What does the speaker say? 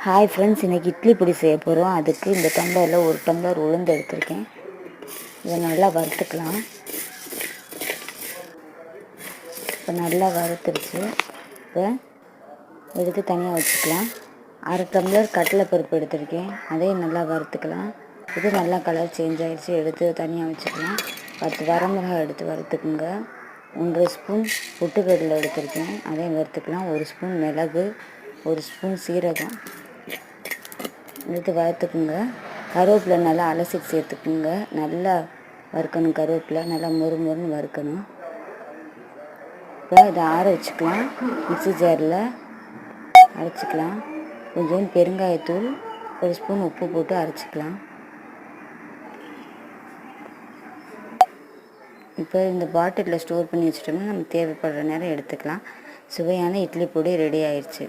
Hi friends, இன்றைக்கி இட்லி பொடி செய்ய போகிறோம். அதுக்கு இந்த டம்ளரில் ஒரு டம்ளர் உளுந்து எடுத்திருக்கேன். இதை நல்லா வறுத்துக்கலாம். இப்போ நல்லா வறுத்துருச்சு. இப்போ எடுத்து தனியாக வச்சுக்கலாம். அரை டம்ளர் கடலைப்பருப்பு எடுத்திருக்கேன், அதையும் நல்லா வறுத்துக்கலாம். இது நல்லா கலர் சேஞ்ச் ஆகிடுச்சு, எடுத்து தனியாக வச்சுக்கலாம். 10 வரமிளகாய் எடுத்து வறுத்துக்குங்க. 1 ஸ்பூன் பொட்டுக்கடலை எடுத்திருக்கேன், அதையும் வறுத்துக்கலாம். 1 ஸ்பூன் மிளகு, 1 ஸ்பூன் சீரகம் எடுத்து வறுத்துக்குங்க. கருவேப்பிலை நல்லா அலசி சேர்த்துக்குங்க. நல்லா வறுக்கணும். கருவேப்பிலை நல்லா மொறுன்னு வறுக்கணும். இப்போ இதை ஆற வச்சுக்கலாம். மிக்ஸி ஜாரில் அரைச்சிக்கலாம். கொஞ்சம் பெருங்காயத்தூள், 1 ஸ்பூன் உப்பு போட்டு அரைச்சிக்கலாம். இப்போ இந்த பாட்டிலில் ஸ்டோர் பண்ணி வச்சுட்டோம்னா நம்ம தேவைப்படுற நேரம் எடுத்துக்கலாம். சுவையான இட்லி பொடி ரெடி ஆயிடுச்சு.